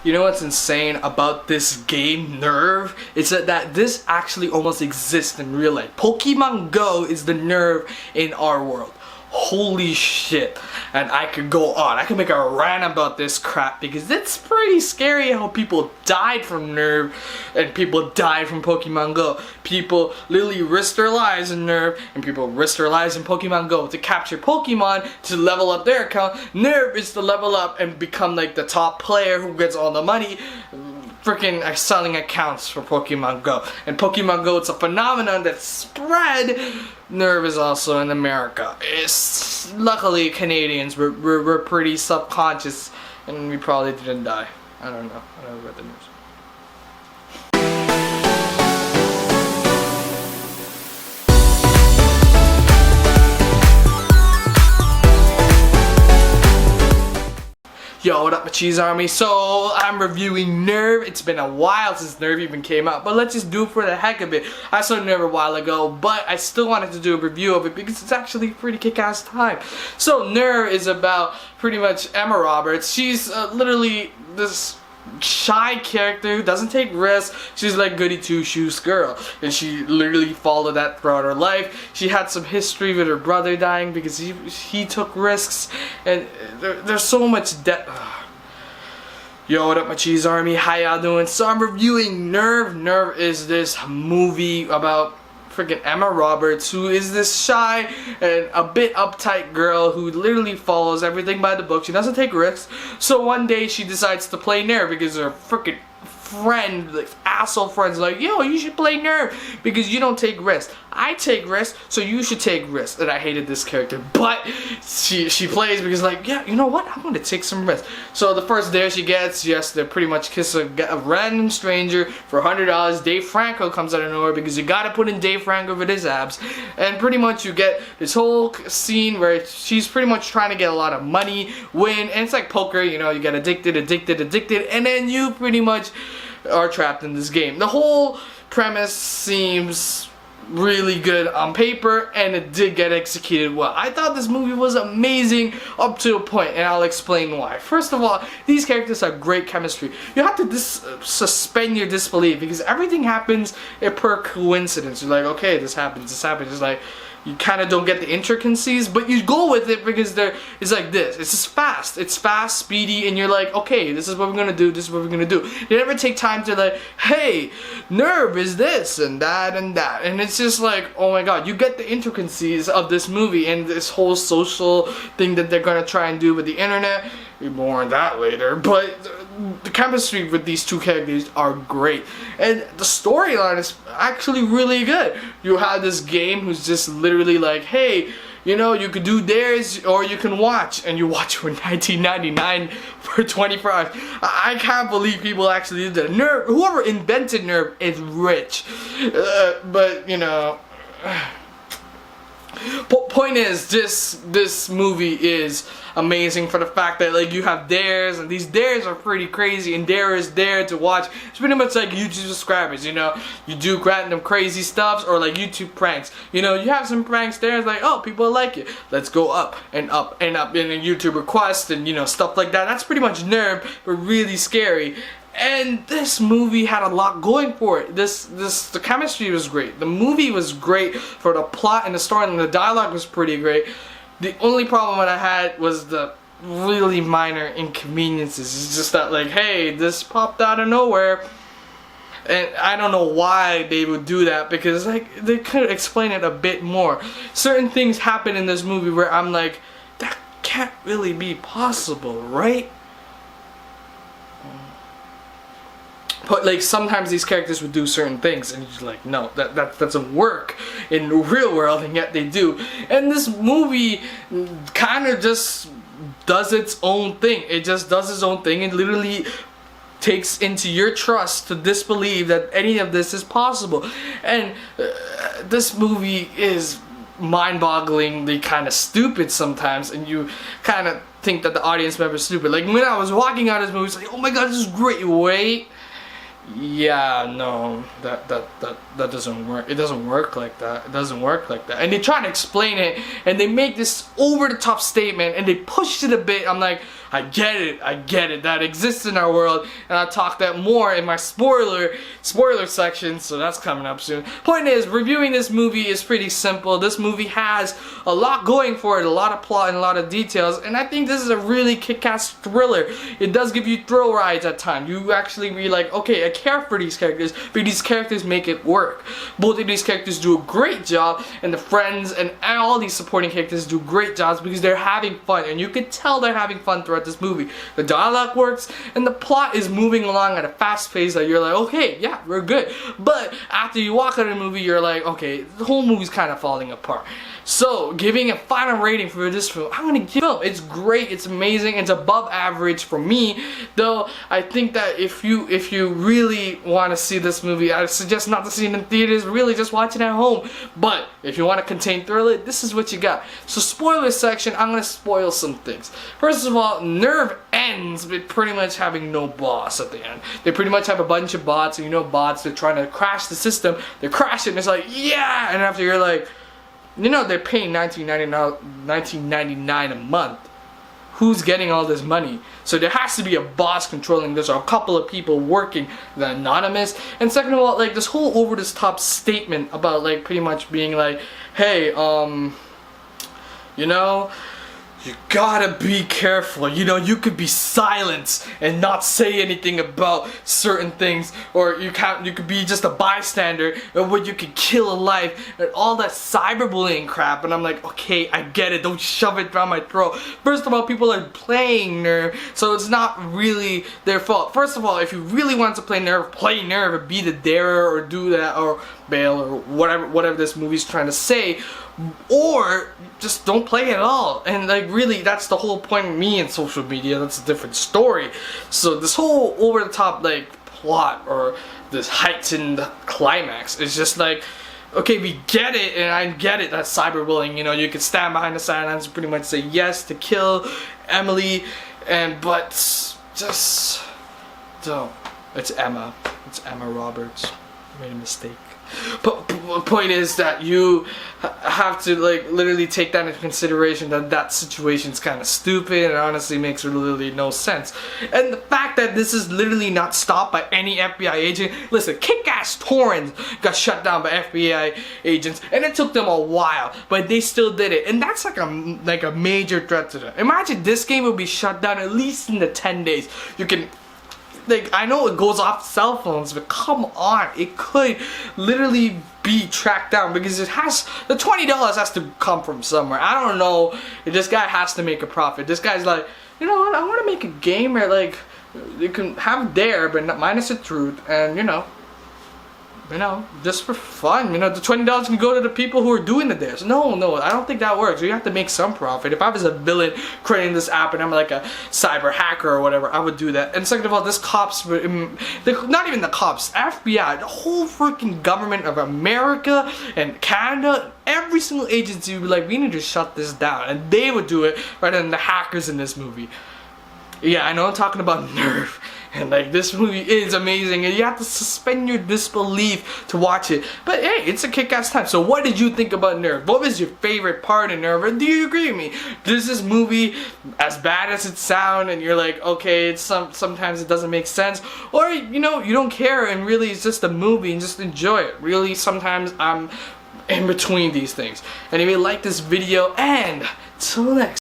You know what's insane about this game, Nerve? It's that this actually almost exists in real life. Pokemon Go is the Nerve in our world. Holy shit. And I could go on. I could make a rant about this crap because it's pretty scary how people died from Nerve and people died from Pokemon Go. People literally risk their lives in Nerve and people risk their lives in Pokemon Go to capture Pokemon to level up their account. Nerve is to level up and become like the top player who gets all the money. Freaking selling accounts for Pokemon Go. And Pokemon Go, it's a phenomenon that's spread. Nerve is also in America. It's luckily Canadians we're pretty subconscious and we probably didn't die. I don't know. I don't know about the news. Yo, what up, my cheese army? So, I'm reviewing Nerve. It's been a while since Nerve even came out, but let's just do it for the heck of it. I saw Nerve a while ago, but I still wanted to do a review of it because it's actually a pretty kick-ass time. So, Nerve is about pretty much Emma Roberts. She's literally this shy character who doesn't take risks. She's like goody two-shoes girl, and she literally followed that throughout her life. She had some history with her brother dying because he took risks, and there's so much debt. Yo, what up, my cheese army? How y'all doing? So I'm reviewing Nerve. Nerve is this movie about freaking Emma Roberts, who is this shy and a bit uptight girl who literally follows everything by the book. She doesn't take risks. So one day she decides to play Nerve because her freaking friend, like asshole friends, like, yo, you should play Nerve because you don't take risks. I take risks, so you should take risks. And I hated this character, but she plays because, like, yeah, you know what? I'm gonna take some risks. So the first dare she gets, she has to pretty much kiss a random stranger for $100. Dave Franco comes out of nowhere because you gotta put in Dave Franco with his abs, and pretty much you get this whole scene where she's pretty much trying to get a lot of money, win, and it's like poker. You know, you get addicted, and then you pretty much are trapped in this game. The whole premise seems really good on paper, and it did get executed well. I thought this movie was amazing up to a point, and I'll explain why. First of all, these characters have great chemistry. You have to suspend your disbelief because everything happens per coincidence. You're like, okay, this happens. It's like you kind of don't get the intricacies, but you go with it because it's like this. It's just fast. It's fast, speedy, and you're like, okay, this is what we're gonna do. This is what we're gonna do. You never take time to like, hey, Nerve is this and that and that, and it's just like, oh my god, you get the intricacies of this movie and this whole social thing that they're gonna try and do with the internet. More on that later, but the chemistry with these two characters are great, and the storyline is actually really good. You have this game who's just literally like, hey, you know, you could do dares or you can watch, and you watch for $19.99 for 24 hours. I can't believe people actually did that. Nerve, whoever invented Nerve is rich, but you know. Point is, this movie is amazing for the fact that, like, you have dares, and these dares are pretty crazy, and dare is dare to watch. It's pretty much like YouTube subscribers, you know. You do random crazy stuff, or like YouTube pranks. You know, you have some pranks there, it's like, oh, people like it. Let's go up and up and up in a YouTube request, and you know, stuff like that. That's pretty much Nerve, but really scary. And this movie had a lot going for it. The chemistry was great. The movie was great for the plot and the story, and the dialogue was pretty great. The only problem that I had was the really minor inconveniences. It's just that, like, hey, this popped out of nowhere. And I don't know why they would do that, because like they could explain it a bit more. Certain things happen in this movie where I'm like, that can't really be possible, right? But like sometimes these characters would do certain things and you're like, no, that doesn't work in the real world, and yet they do. And this movie kind of just does its own thing. It just does its own thing and literally takes into your trust to disbelieve that any of this is possible. And this movie is mind-bogglingly kind of stupid sometimes, and you kind of think that the audience member is stupid. Like when I was walking out of this movie, it's like, oh my god, this is great. Wait. Yeah, no, that doesn't work. It doesn't work like that. It doesn't work like that. And they try to explain it, and they make this over-the-top statement, and they push it a bit. I'm like, I get it. That exists in our world, and I'll talk that more in my spoiler section. So that's coming up soon. Point is, reviewing this movie is pretty simple. This movie has a lot going for it, a lot of plot and a lot of details, and I think this is a really kick-ass thriller. It does give you thrill rides at times. You actually be like, okay, I care for these characters, but these characters make it work. Both of these characters do a great job, and the friends and all these supporting characters do great jobs because they're having fun, and you can tell they're having fun throughout this movie. The dialogue works, and the plot is moving along at a fast pace that you're like, okay, yeah, we're good. But after you walk out of the movie, you're like, okay, the whole movie's kind of falling apart. So, giving a final rating for this film, I'm gonna give it. It's great, it's amazing, it's above average for me. Though I think that if you really want to see this movie, I suggest not to see it in theaters. Really, just watch it at home. But if you want to contain thriller, this is what you got. So, spoiler section, I'm gonna spoil some things. First of all, Nerve ends with pretty much having no boss at the end. They pretty much have a bunch of bots, and you know bots, they're trying to crash the system. They're crashing. It's like, yeah, and after you're like, you know, they're paying $19.99 a month. Who's getting all this money? So there has to be a boss controlling this, or a couple of people working, the anonymous. And second of all, like this whole over-the-top statement about like pretty much being like, hey, you know, you gotta be careful. You know, you could be silent and not say anything about certain things, or you could be just a bystander, or you could kill a life, and all that cyberbullying crap. And I'm like, okay, I get it. Don't shove it down my throat. First of all, people are playing Nerve, so it's not really their fault. First of all, if you really want to play Nerve and be the darer or do that or bail or whatever this movie's trying to say. Or just don't play at all. And like really, that's the whole point of me in social media. That's a different story. So this whole over the top like plot or this heightened climax is just like, okay, we get it, and I get it. That's cyberbullying. You know, you can stand behind the sidelines and pretty much say yes to kill Emily, but just don't. It's Emma. It's Emma Roberts. I made a mistake. But the point is that you have to like literally take that into consideration, that situation's kind of stupid and honestly makes literally no sense. And the fact that this is literally not stopped by any FBI agent. Listen, Kick-Ass Torrens got shut down by FBI agents, and it took them a while, but they still did it. And that's like a major threat to them. Imagine this game would be shut down at least in the 10 days. You can, like, I know it goes off cell phones, but come on, it could literally be tracked down because it has, the $20 has to come from somewhere. I don't know, this guy has to make a profit. This guy's like, you know what, I want to make a game where like you can have dare but not minus the truth, and you know, just for fun. You know, the $20 can go to the people who are doing the dares. No, I don't think that works. You have to make some profit. If I was a villain creating this app and I'm like a cyber hacker or whatever, I would do that. And second of all, this cops, not even the cops, FBI, the whole freaking government of America and Canada, every single agency would be like, we need to shut this down. And they would do it rather than the hackers in this movie. Yeah, I know I'm talking about Nerve. And like, this movie is amazing, and you have to suspend your disbelief to watch it. But hey, it's a kick-ass time. So what did you think about Nerve? What was your favorite part of Nerve? And do you agree with me? Is this movie as bad as it sounds, and you're like, okay, it's sometimes it doesn't make sense? Or, you know, you don't care, and really it's just a movie, and just enjoy it. Really, sometimes I'm in between these things. Anyway, like this video, and till next